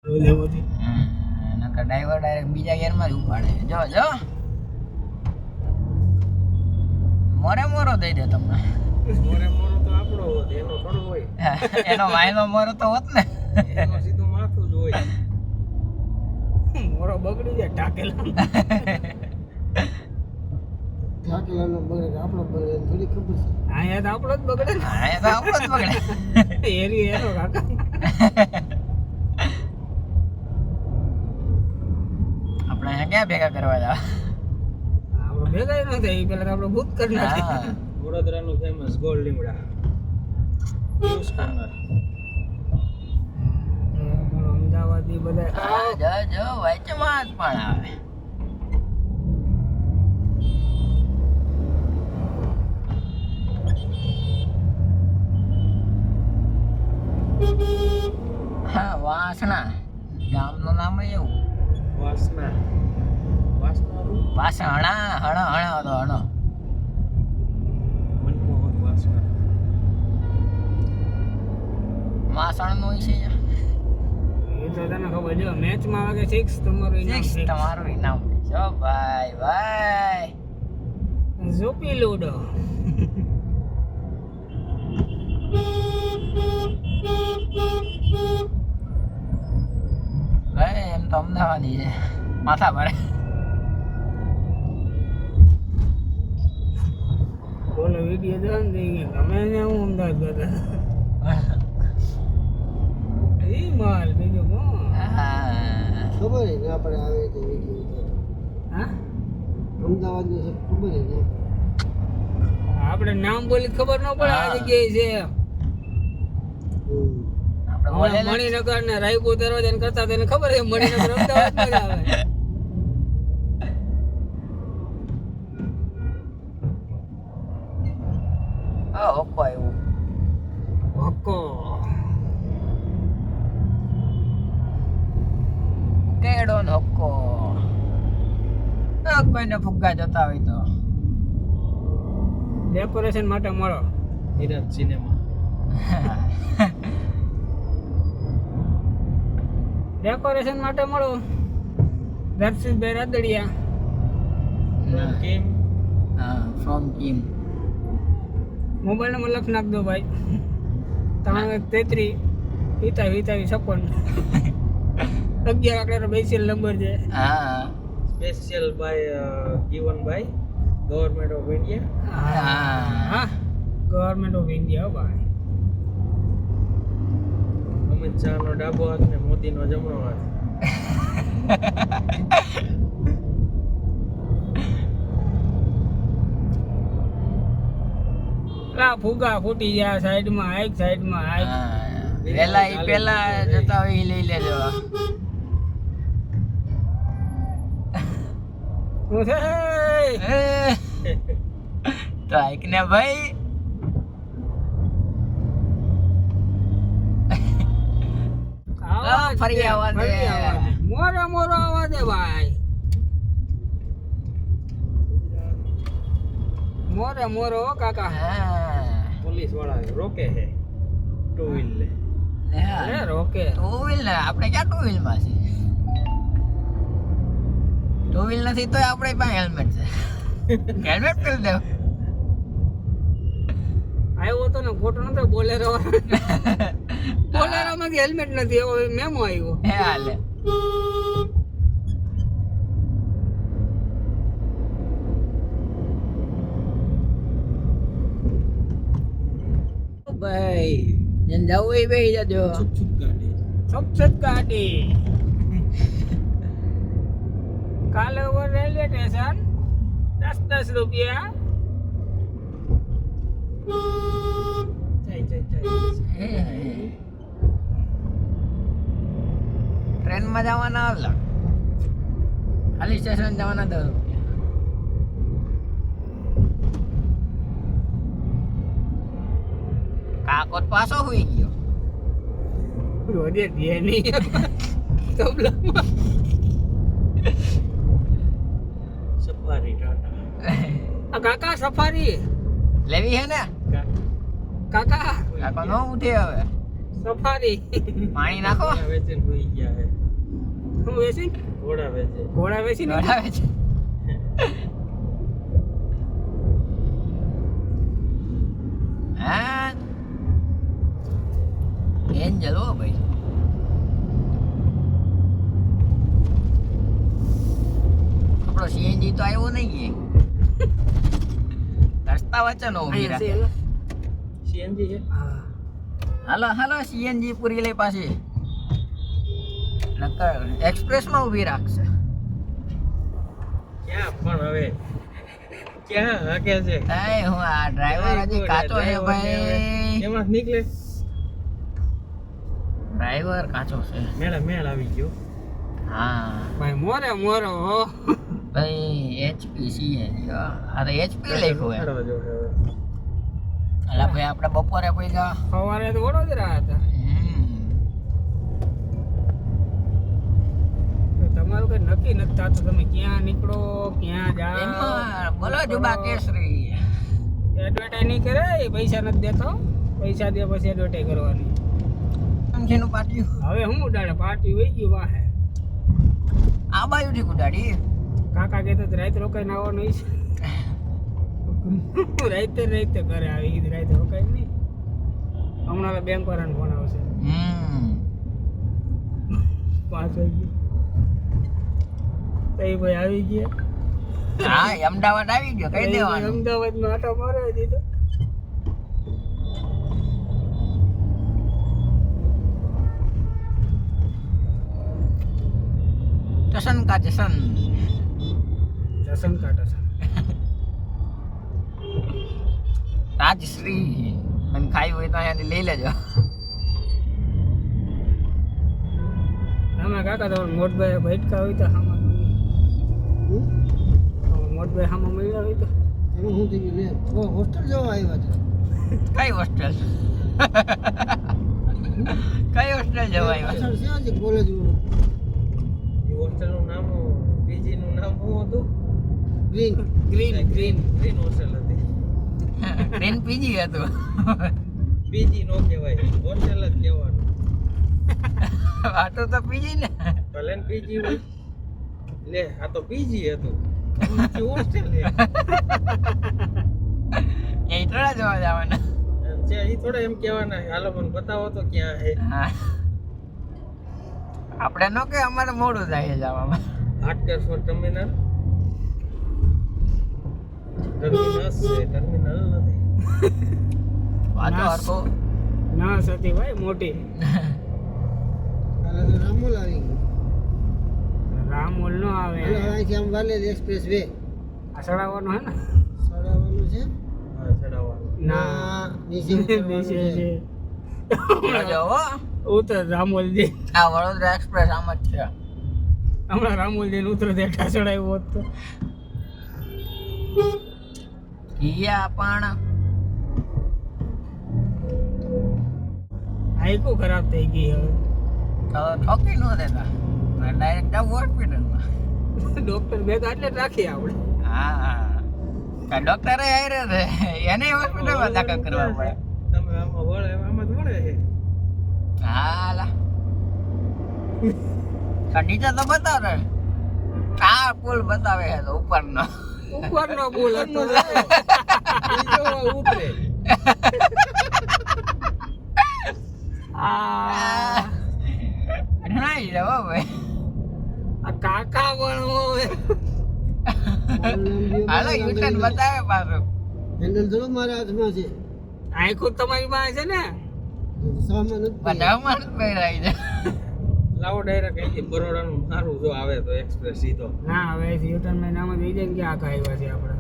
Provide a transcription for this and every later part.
લેવોથી નકર driver direct બીજા ગિયરમાં જ ઉપાડે. જો જો મોરો દઈ દે તમને. મોરો તો આપણો હોત, એનો થોડો હોય. એનો વાયનો મોરો તો હોત ને. એનો સીધું માથું જ હોય. મોરો બગડી જાય ટાકેલા. ટાકેલાનો બગડે આપણો બગડે થોડી ખબર છે. આયા તો આપણો જ બગડે. આયા તો આપણો જ બગડે. એરી એનો કાકા. આપણે અહીંયા ક્યાં ભેગા કરવા જાવ? આપણે ભેગા ન થાય, પેલા આપણે ભૂત કરી નાખે. વડોદરાનું ફેમસ ગોળ લીમડા યુઝ કરનાર. અમદાવાદી બધા જો વચમાં જ પણ આવે. હા, વાસણા ગામનું નામ એવું. વાસણા વાસણા હણા હતો હણો. મનમોહન વાસણા વાસણનું છે. એ તો તને ખબર જો મેચમાં વાગે 6 તમારું ઇનામ. 6 તમારું ઇનામ. જો ભાઈ ઝોપી લૂડો. ભાઈ એમ તો અમદાવાદી છે, માથા ભરે. બોલો વિડીયો જો ને ગમે ને હું અમદાવાદ કરતા ઈ માલ બીજું કોણ ખબર ને આપણે આવે તો વિડીયો. હા, અમદાવાદ નું ખબર ને આપણે નામ બોલી ખબર ન પડે આ જગ્યાએ છે. મણિનગર ને રાયપુર દરવાજા કરતા તને ખબર છે મણિનગર અમદાવાદ માં જ આવે. હોક્કો આવ્યું. હોક્કો કેડો ને હોક્કો. કોઈને ફુગ્ગા જતા હોય તો ડેકોરેશન માટે મળો નિરાજ સિનેમા. ડેકોરેશન માટે મળો દર્શિતભાઈ રાદડિયા. કિમ. હા, ફ્રોમ કિમ. મોબાઈલ નંબર લખ નાખ દો ભાઈ. 333 57 11 આંકડાનો બેસિયલ નંબર છે. હા, special by given by government of India. હા, ગવર્નમેન્ટ ઓફ ઇન્ડિયા ભાઈ. અમિત શાહનો ડાબો હાથ ને મોદીનો જમણો હાથ. લા ફુગા ફૂટી ગયા સાઈડમાં આઈક સાઈડમાં આઈક. પેલા જતા હોય ઈ લઈ લેજો. તો આઈક ને ભાઈ ફરી આવવા દે. મોરો આવવા દે ભાઈ. મોરો કાકા. પોલીસ વાળા રોકે છે ટુ વ્હીલ લે. રોકે ટુ વ્હીલ ને આપણે ક્યાં ટુ વ્હીલ માં છે? ટુ વ્હીલ નથી તો આપણે પાસે હેલ્મેટ છે. હેલ્મેટ કરી દેવ. આવ્યો તો ને ફોટો નતો બોલેરો. બોલેરો માં હેલ્મેટ નથી, એવો મેમો આવ્યો. હે હાલે. ભાઈ જેને જવું હોય બેસી જજો. છુપ ગાડી કાલે ઓવર રેલવે સ્ટેશન 10 રૂપિયા. ટ્રેન માં જવાના આવલા, ખાલી સ્ટેશન જવાના 10 રૂપિયા. કાકો પાછો હોઈ ગયો. રોજે દે નહીં તબલામાં. સફારી ટાટા. કાકા સફારી લેવી હે ને? કાકા કાકો નો ઉઠે હવે. સફારી પાણી નાખો. વેચન હોઈ ગયા હે. વેચી ઘોડા વેચી ઘોડાવે છે હા એન્જલ હો ભાઈ આપણો સીએનજી તો આવ્યો નહીં રસ્તા વચ્ચે નો ઉભી રાખે સીએનજી છે હાલો હાલો સીએનજી પૂરી લઈ પાછી નકર એક્સપ્રેસમાં ઊભી રાખશે ક્યાં પણ હવે ક્યાં હાકે છે એ હું આ ડ્રાઈવર હજી કાચો છે ભાઈ એમાં નીકળે ડ્રાઈવર કાચો છે મેળ આવી ગયો હા ભાઈ મોરે હો ભાઈ એચપી સીએનજી આ તો એચપી લખ્યું હે અલા ભાઈ આપણે બપોરે પૈસા સવારે તો વડોદરા હતા તમારું કઈ નક્કી નથી થતું તમે ક્યાં નીકળો ક્યાં જાઓ બોલો જુબા કેસરી એડવર્ટાઈઝ નહીં કરે એ પૈસા નથી દેતો પૈસા દે પછી એડવર્ટાઈઝ કરવાની સમજીનું પાટિયું હવે હું ઉડાડે પાર્ટી વહી ગયું વાહે આ બાજુથી ઉડાડી કાકા કહેતો રાત રોકાઈને આવવાનું છે રાતે ઘરે આવી કીધું રાતે રોકાઈ નહીં હમણાં બેંક વાળાનો ફોન આવશે 5 વાગે તઈ ભાઈ આવી ગયા હા અમદાવાદ આવી ગયો કઈ દેવાનું અમદાવાદમાં આટો મારવા દીધો ટસન કા ટસન રાજશ્રી મને ખાઈ હોય તો અહીંયાથી લઈ લેજો તમે કાકા તો મોટભાઈ ભટકા હોય તો હામાં મોટભાઈ હામાં મળ્યા હોય તો એમાં શું થઈ ગયું હોસ્ટેલ જવા આવ્યા કઈ હોસ્ટેલ કઈ હોસ્ટેલ જવા આવ્યા છે કોલેજ હોસ્ટેલનું નામ પીજી નું નામ શું હતું ગ્રીન હોસ્ટેલ હતી ગ્રીન પીજી હતું પીજી નો કહેવાય હોસ્ટેલ જ કહેવાનું આ તો પીજી ને ભલે પીજી હોય લે આ તો પીજી હતું હોસ્ટેલ લે એ થોડા જવા જવાના છે એ થોડા એમ કહેવાના હાલો મને બતાવો તો ક્યાં હે આપણે નો કે અમારે મોડું થાય જવામાં હાટકેશ્વર ટર્મિનલ નથી વાતો હરકો ના સતી ભાઈ મોટી રામોલ આવી ગયું રામોલ નો આવે અહીંથી આમ વાલેદ એક્સપ્રેસ વે આ સડાવવાનો હે ને સડાવવાનું છે હા સડાવવાનું ના નીચે છે જો ઉતર રામોલજી આ વડોદરા એક્સપ્રેસ આમ જ છે હમણાં રામોલજી ઉતર દેખા ચડાવ્યો હોત તો કિયા પણ આઈકો ખરાબ થઈ ગઈ હવે તો ઠોકી ન દેતા ડાયરેક્ટ જાવ હોસ્પિટલમાં ડોક્ટર ભેગા એટલે રાખી આપણે હા કા ડોક્ટરે આયરે છે એને હોસ્પિટલમાં દાખલ કરવા પડે તમે આમાં વળે આમાં જ વળે છે હાલા નીચે તો બતાવે આ પુલ બતાવે છે તો ઉપરનો પુલ હતો બીજો ઉતરે નહીં જવો ભાઈ આ કાકા પણ હોય હાલો યુટર્ન બતાવે પાછું હેન્ડલ થોડું મારા હાથમાં છે આંખો તમારી પાસે છે ને બધામાં જ પહેરાઈ છે લાવો ડાયરેક્ટ અહીંથી બરોડાનું મારું જો આવે તો એક્સપ્રેસ સીધો ના હવે યુટર્ન માં નામ જ જાય કે આખા આવ્યા છે આપણે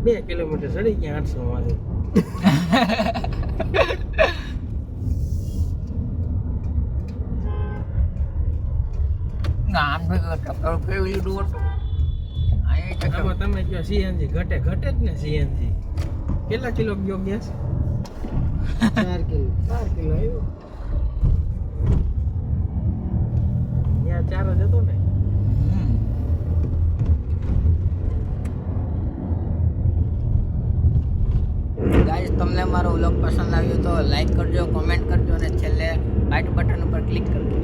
2 કિલોમીટર ચડી ગયા 800 માંથી આમ ભેગો ફેરવી લીધું હતું તમે કહો સીએનજી ઘટે જ ને સીએનજી કેટલા કિલો ગયો ગેસ 4 કિલો આવ્યો ત્યાં 4 જ હતો ને ગાઈસ તમને મારો વ્લોગ પસંદ આવ્યો તો લાઈક કરજો કોમેન્ટ કરજો અને છેલ્લે હાઈટ બટન ઉપર ક્લિક કરજો